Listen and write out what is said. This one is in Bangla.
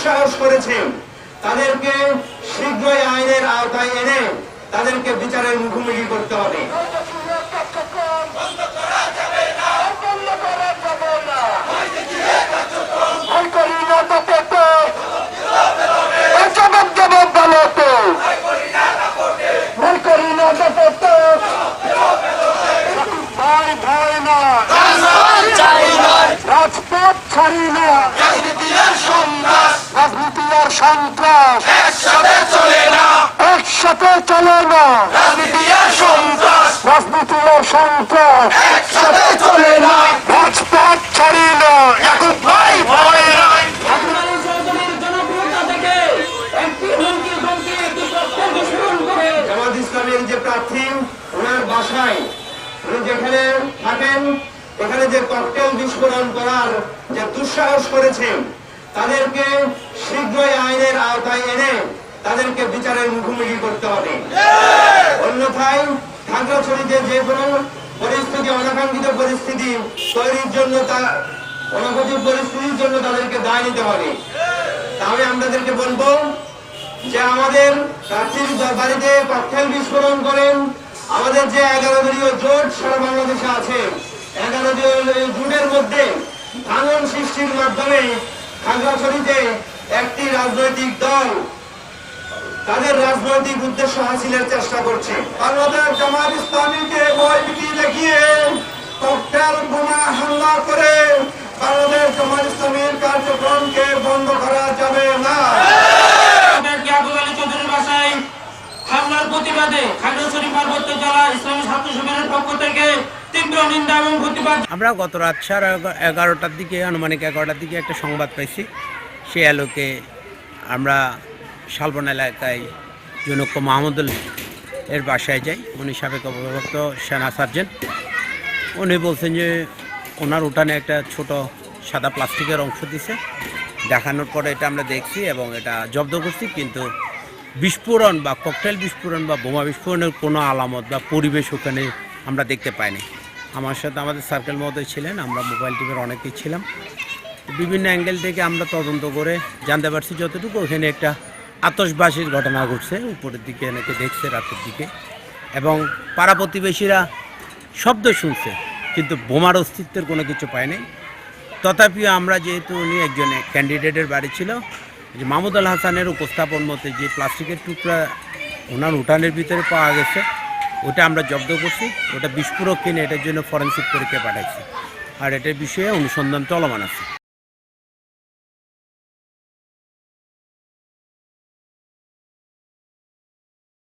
দুঃসাহস করেছে তাদেরকে শীঘ্রই আইনের আওতায় এনে তাদেরকে বিচারের মুখোমুখি করতে হবে। রাজপথ ছাড়ি না, রাজনীতি আর সন্ত্রাস একসাথে চলে না, রাজনীতি আর সন্ত্রাস একসাথে চলে না, রাজপথ ছাড়ি না, এখন ভাই ভয় নাই। জামাত ইসলামের যে প্রার্থী ওনার বাসায় উনি যেখানে থাকেন এখানে যে ককটেল বিস্ফোরণ করার যে দুঃসাহস করেছেন তাদেরকে শীঘ্রই আইনের আওতায় এনে তাদেরকে বিচারের মুখোমুখি করতে হবে। অন্যথায় খাগড়াছড়িতে যে কোনো পরিস্থিতি অনাকাঙ্ক্ষিত পরিস্থিতি তৈরির জন্য অনাকাঙ্ক্ষিত পরিস্থিতির জন্য তাদেরকে দায় নিতে হবে। তাহলে আমাদেরকে বলবো যে আমাদের প্রার্থীর বাড়িতে ককটেল বিস্ফোরণ করেন, আমাদের যে 11 দলীয় জোট সারা বাংলাদেশে আছে 11 দলীয় জোটের মধ্যে ভাঙন সৃষ্টির মাধ্যমে খাগড়াছড়িতে একটি রাজনৈতিক দল তাদের রাজনৈতিক উদ্দেশ্য হাসিলের চেষ্টা করছে। বাংলাদেশ জামাত ইসলামীকে ভয়ভীতি দেখিয়ে ককটেল বোমা হামলা করে বাংলাদেশ জামাত ইসলামীর কার্যক্রমকে বন্ধ করা যাবে না। হামলার প্রতিবাদে খাগড়াছড়ি পার্বত্য জেলা ইসলামী ছাত্র শিবিরের পক্ষ থেকে তীব্র নিন্দা এবং প্রতিবাদ। আমরা গত রাত 11:30টার দিকে আনুমানিক 11টার দিকে একটা সংবাদ পাইছি। সে আলোকে আমরা শালবন এলাকায় জনৈক মাহমুদুল এর বাসায় যাই। উনি সাবেক অবসরপ্রাপ্ত সেনা সার্জেন্ট। উনি বলছেন যে ওনার উঠানে একটা ছোট সাদা প্লাস্টিকের অংশ দিছে। দেখানোর পরে এটা আমরা দেখছি এবং এটা জব্দ করছি, কিন্তু বিস্ফোরণ বা ককটেল বিস্ফোরণ বা বোমা বিস্ফোরণের কোনো আলামত বা পরিবেশ ওখানে আমরা দেখতে পাইনি। আমার সাথে আমাদের সার্কেল মহোদয় ছিলেন, আমরা মোবাইল টিভির অনেকেই ছিলাম। বিভিন্ন অ্যাঙ্গেল থেকে আমরা তদন্ত করে জানতে পারছি যতটুকু ওখানে একটা আতশবাজির ঘটনা ঘটছে। উপরের দিকে অনেকে দেখছে রাতের দিকে এবং পাড়া প্রতিবেশীরা শব্দ শুনছে, কিন্তু বোমার অস্তিত্বের কোনো কিছু পায়নি। তথাপিও আমরা যেহেতু উনি একজন ক্যান্ডিডেটের বাড়ি ছিল, যে মাহমুদুল হাসানের উপস্থাপন মতে যে প্লাস্টিকের টুকরা ওনার উঠানের ভিতরে পাওয়া গেছে ওটা আমরা জব্দ করছি। ওটা বিস্ফোরক কিনে এটার জন্য ফরেনসিক পরীক্ষা পাঠাইছি, আর এটার বিষয়ে অনুসন্ধান চলমান আছে।